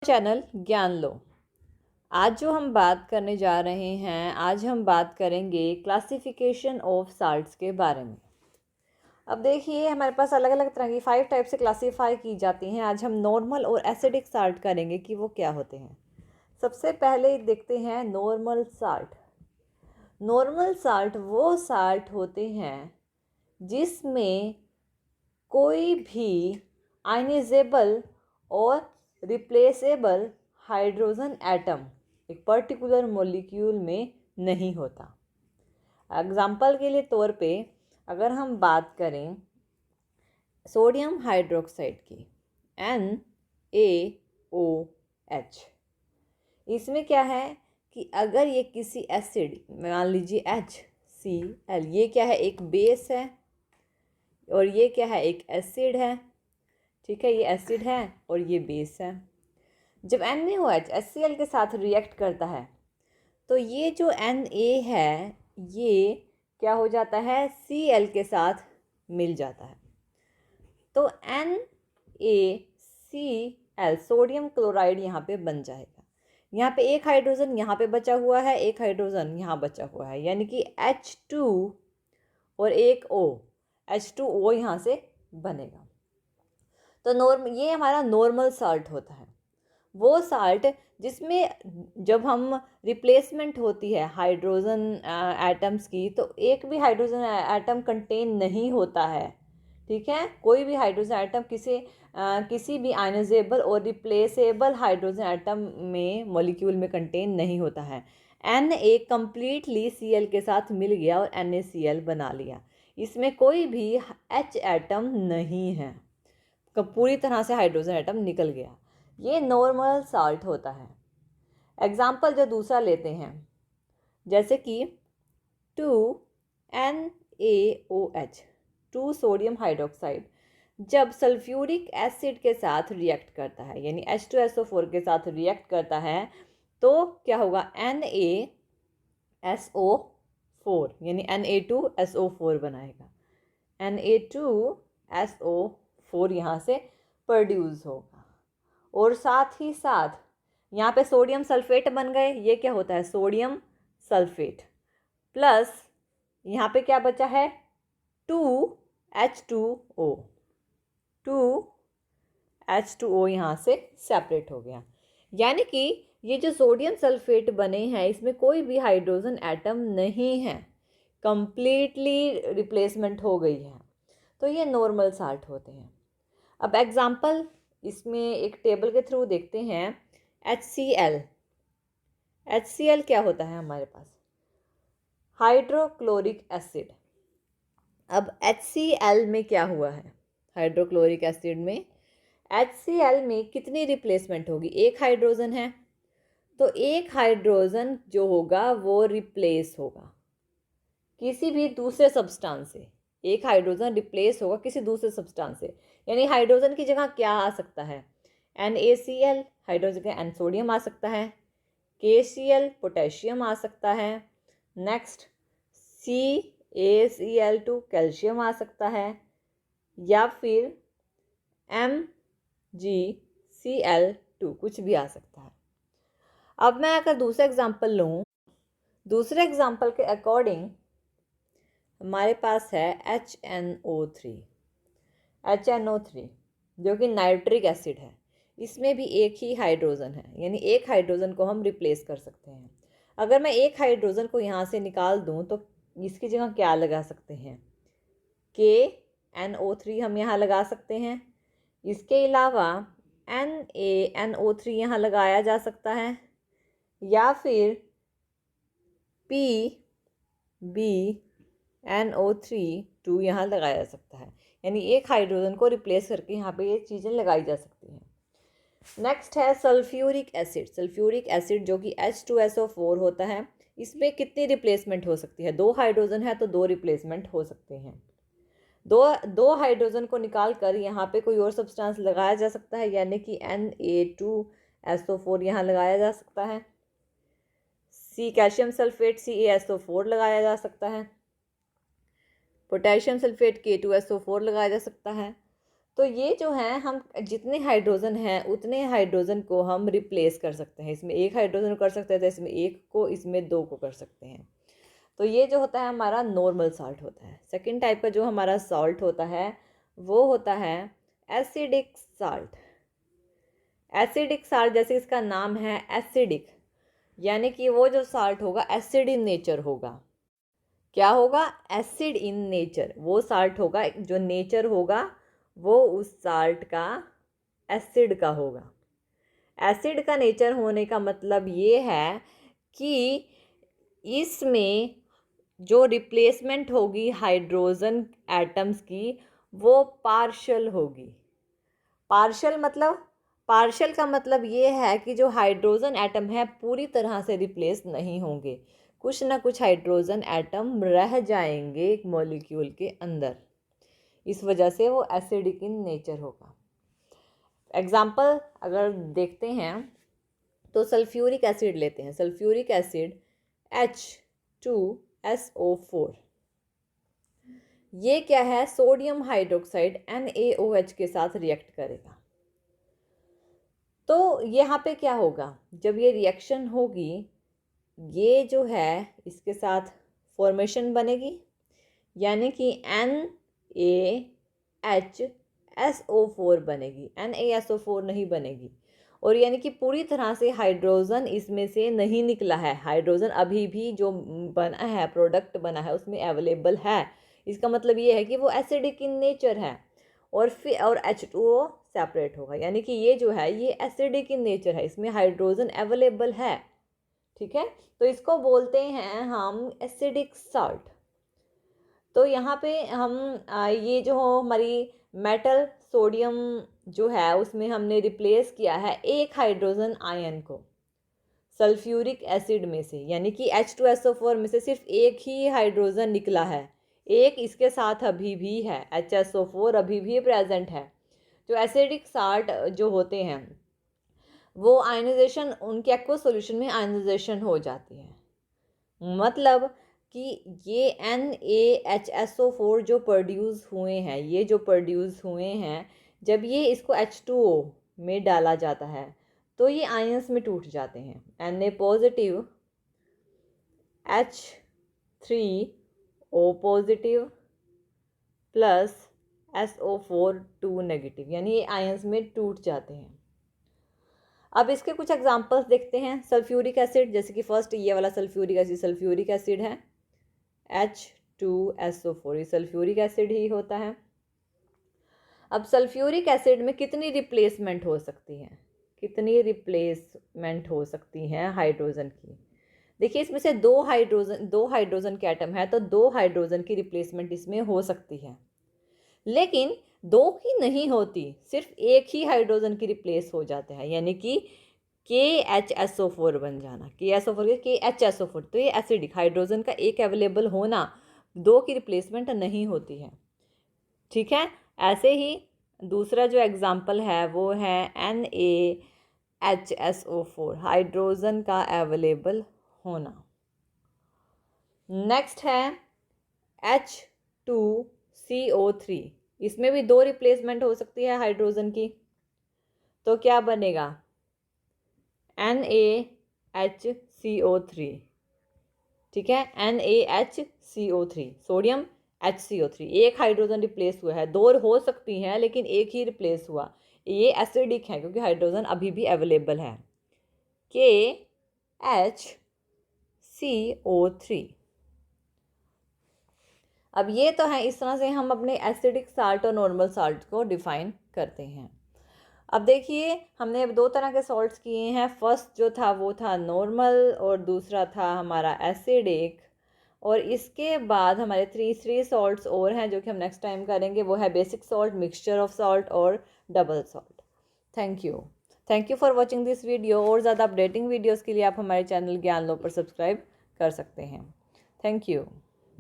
Channel ज्ञान लो। आज जो हम बात करने जा रहे हैं, आज हम बात करेंगे क्लासिफिकेशन ऑफ साल्ट्स के बारे में। अब देखिए, हमारे पास अलग अलग तरह की 5 टाइप से क्लासीफाई की जाती हैं। आज हम नॉर्मल और एसिडिक साल्ट करेंगे कि वो क्या होते हैं। सबसे पहले देखते हैं नॉर्मल साल्ट। नॉर्मल साल्ट वो साल्ट होते हैं जिसमें कोई भी आयनाइजेबल और रिप्लेसेबल हाइड्रोजन एटम एक पर्टिकुलर मॉलिक्यूल में नहीं होता। एग्जाम्पल के लिए तौर पे अगर हम बात करें सोडियम हाइड्रोक्साइड की NaOH, इसमें क्या है कि अगर ये किसी एसिड, मान लीजिए HCl, ये क्या है, एक बेस है और ये क्या है, एक एसिड है। ठीक है, ये एसिड है और ये बेस है। जब NaOH HCl के साथ रिएक्ट करता है तो ये जो Na है ये क्या हो जाता है, Cl के साथ मिल जाता है। तो NaCl सोडियम क्लोराइड यहाँ पे बन जाएगा। यहाँ पे एक हाइड्रोजन यहाँ पे बचा हुआ है, एक हाइड्रोजन यहाँ बचा हुआ है, यानी कि H2 और एक O, H2O यहाँ से बनेगा। तो ये हमारा नॉर्मल साल्ट होता है। वो साल्ट जिसमें जब हम रिप्लेसमेंट होती है हाइड्रोजन एटम्स की, तो एक भी हाइड्रोजन एटम कंटेन नहीं होता है। ठीक है, कोई भी हाइड्रोजन एटम किसी भी आयनाइजेबल और रिप्लेसेबल हाइड्रोजन एटम में मॉलिक्यूल में कंटेन नहीं होता है। Na कम्प्लीटली Cl के साथ मिल गया और NaCl बना लिया। इसमें कोई भी H एटम नहीं है, पूरी तरह से हाइड्रोजन एटम निकल गया। ये नॉर्मल साल्ट होता है। एग्जाम्पल जो दूसरा लेते हैं, जैसे कि 2NaOH, 2 सोडियम हाइड्रोक्साइड, जब सल्फ्यूरिक एसिड के साथ रिएक्ट करता है, यानी H2SO4 के साथ रिएक्ट करता है, तो क्या होगा, NaSO4 यानी Na2SO4 बनाएगा। Na2SO4 यहाँ से प्रोड्यूस होगा। और साथ ही साथ यहाँ पे सोडियम सल्फेट बन गए। ये क्या होता है, सोडियम सल्फेट प्लस यहाँ पे क्या बचा है, 2H2O, 2H2O यहाँ से सेपरेट हो गया। यानी कि ये जो सोडियम सल्फेट बने हैं इसमें कोई भी हाइड्रोजन एटम नहीं है, कंप्लीटली रिप्लेसमेंट हो गई है। तो ये नॉर्मल साल्ट होते हैं। अब एग्जाम्पल इसमें एक टेबल के थ्रू देखते हैं। HCl, HCl क्या होता है हमारे पास, हाइड्रोक्लोरिक एसिड। अब HCl में क्या हुआ है, हाइड्रोक्लोरिक एसिड में HCl में कितनी रिप्लेसमेंट होगी, एक हाइड्रोजन है, तो एक हाइड्रोजन जो होगा वो रिप्लेस होगा किसी भी दूसरे सब्सटेंस से। एक हाइड्रोजन रिप्लेस होगा किसी दूसरे सब्सटेंस से, यानी हाइड्रोजन की जगह क्या आ सकता है, NaCl, हाइड्रोजन का N सोडियम आ सकता है, KCl पोटेशियम आ सकता है, नेक्स्ट CaCl2 कैल्शियम आ सकता है, या फिर MgCl2 कुछ भी आ सकता है। अब मैं अगर दूसरा एग्जांपल लूँ, दूसरे एग्जांपल के अकॉर्डिंग हमारे पास है HNO3 जो कि नाइट्रिक एसिड है। इसमें भी एक ही हाइड्रोजन है, यानी एक हाइड्रोजन को हम रिप्लेस कर सकते हैं। अगर मैं एक हाइड्रोजन को यहाँ से निकाल दूँ तो इसकी जगह क्या लगा सकते हैं, KNO3 हम यहाँ लगा सकते हैं। इसके अलावा NaNO3 यहाँ लगाया जा सकता है, या फिर PbNO3 यहाँ लगाया जा सकता है। यानी एक हाइड्रोजन को रिप्लेस करके यहाँ पे ये चीज़ें लगाई जा सकती हैं। नेक्स्ट है सल्फ्यूरिक एसिड। सल्फ्यूरिक एसिड जो कि H2SO4 होता है, इसमें कितनी रिप्लेसमेंट हो सकती है, 2 हाइड्रोजन है तो 2 रिप्लेसमेंट हो सकते हैं। दो हाइड्रोजन को निकाल कर यहाँ पे कोई और सब्सटेंस लगाया जा सकता है, यानी कि Na2SO4 यहाँ लगाया जा सकता है। कैल्शियम सल्फेट CaSO4 लगाया जा सकता है। पोटेशियम सल्फेट K2SO4 लगाया जा सकता है। तो ये जो है हम जितने हाइड्रोजन हैं उतने हाइड्रोजन को हम रिप्लेस कर सकते हैं। इसमें एक हाइड्रोजन कर सकते हैं तो इसमें एक को, इसमें दो को कर सकते हैं। तो ये जो होता है हमारा नॉर्मल साल्ट होता है। सेकंड टाइप का जो हमारा सॉल्ट होता है वो होता है एसिडिक साल्ट। एसिडिक साल्ट जैसे इसका नाम है एसिडिक, यानी कि वो जो साल्ट होगा एसिड इन नेचर होगा। क्या होगा? Acid in nature. वो साल्ट होगा जो नेचर होगा वो उस साल्ट का एसिड का होगा। एसिड का नेचर होने का मतलब ये है कि इसमें जो रिप्लेसमेंट होगी हाइड्रोजन एटम्स की वो पार्शल होगी। पार्शल का मतलब ये है कि जो हाइड्रोजन एटम है पूरी तरह से रिप्लेस नहीं होंगे, कुछ ना कुछ हाइड्रोजन एटम रह जाएंगे एक मॉलिक्यूल के अंदर। इस वजह से वो एसिडिक इन नेचर होगा। एग्जाम्पल अगर देखते हैं तो सल्फ्यूरिक एसिड लेते हैं। सल्फ्यूरिक एसिड H2SO4, ये क्या है? सोडियम हाइड्रोक्साइड NaOH के साथ रिएक्ट करेगा। तो यहाँ पे क्या होगा? जब ये रिएक्शन होगी, ये जो है इसके साथ फॉर्मेशन बनेगी, यानी कि NaHSO4 बनेगी, NaSO4 नहीं बनेगी। और यानी कि पूरी तरह से हाइड्रोजन इसमें से नहीं निकला है। हाइड्रोजन अभी भी जो बना है, प्रोडक्ट बना है, उसमें अवेलेबल है। इसका मतलब ये है कि वो एसिडिक इन नेचर है। और फिर और H2O सेपरेट होगा, यानी कि ये जो है ये एसिडिक इन नेचर है, इसमें हाइड्रोजन अवेलेबल है। ठीक है, तो इसको बोलते हैं हम एसिडिक साल्ट। तो यहाँ पे हम ये जो हमारी मेटल सोडियम जो है उसमें हमने रिप्लेस किया है एक हाइड्रोजन आयन को सल्फ्यूरिक एसिड में से, यानी कि H2SO4 में से सिर्फ एक ही हाइड्रोजन निकला है, एक इसके साथ अभी भी है, HSO4 अभी भी प्रेजेंट है। जो एसिडिक साल्ट जो होते हैं वो आयनाइजेशन, उनके एक्वस सॉल्यूशन में आयनाइजेशन हो जाती है। मतलब कि ये NaHSO4 जो प्रोड्यूस हुए हैं, ये जो प्रोड्यूस हुए हैं, जब ये इसको H2O में डाला जाता है तो ये आयंस में टूट जाते हैं। Na positive H3O positive plus SO4 2 negative, यानी ये आयंस में टूट जाते हैं। अब इसके कुछ एग्जांपल्स देखते हैं। सल्फ्यूरिक एसिड, जैसे कि फर्स्ट ये वाला सल्फ्यूरिक एसिड है H2SO4, ये सल्फ्यूरिक एसिड ही होता है। अब सल्फ्यूरिक एसिड में कितनी रिप्लेसमेंट हो सकती है? कितनी रिप्लेसमेंट हो सकती हैं हाइड्रोजन की? देखिए, इसमें से दो हाइड्रोजन के एटम है तो दो हाइड्रोजन की रिप्लेसमेंट इसमें हो सकती है, लेकिन दो की नहीं होती, सिर्फ एक ही हाइड्रोजन की रिप्लेस हो जाते हैं, यानी कि KHSO4 बन जाना, KHSO4। तो ये एसिडिक हाइड्रोजन का एक अवेलेबल होना, दो की रिप्लेसमेंट नहीं होती है। ठीक है, ऐसे ही दूसरा जो एग्जाम्पल है वो है NaHSO4, हाइड्रोजन का अवेलेबल होना। नेक्स्ट है H2CO3, इसमें भी दो रिप्लेसमेंट हो सकती है हाइड्रोजन की। तो क्या बनेगा? NaHCO3। ठीक है, NaHCO3, सोडियम HCO3, एक हाइड्रोजन रिप्लेस हुआ है, दो हो सकती हैं लेकिन एक ही रिप्लेस हुआ। ये एसिडिक है क्योंकि हाइड्रोजन अभी भी अवेलेबल है, KHCO3। अब ये तो है, इस तरह से हम अपने एसिडिक साल्ट और नॉर्मल साल्ट को डिफाइन करते हैं। अब देखिए, हमने अब दो तरह के सॉल्ट्स किए हैं। फर्स्ट जो था वो था नॉर्मल और दूसरा था हमारा एसिडिक। और इसके बाद हमारे थ्री सॉल्ट्स और हैं जो कि हम नेक्स्ट टाइम करेंगे। वो है basic salt, mixture of salt और double salt. Thank you for watching this video. और ज़्यादा अपडेटिंग वीडियोज़ के लिए आप हमारे चैनल ज्ञान लो पर सब्सक्राइब कर सकते हैं। Thank you.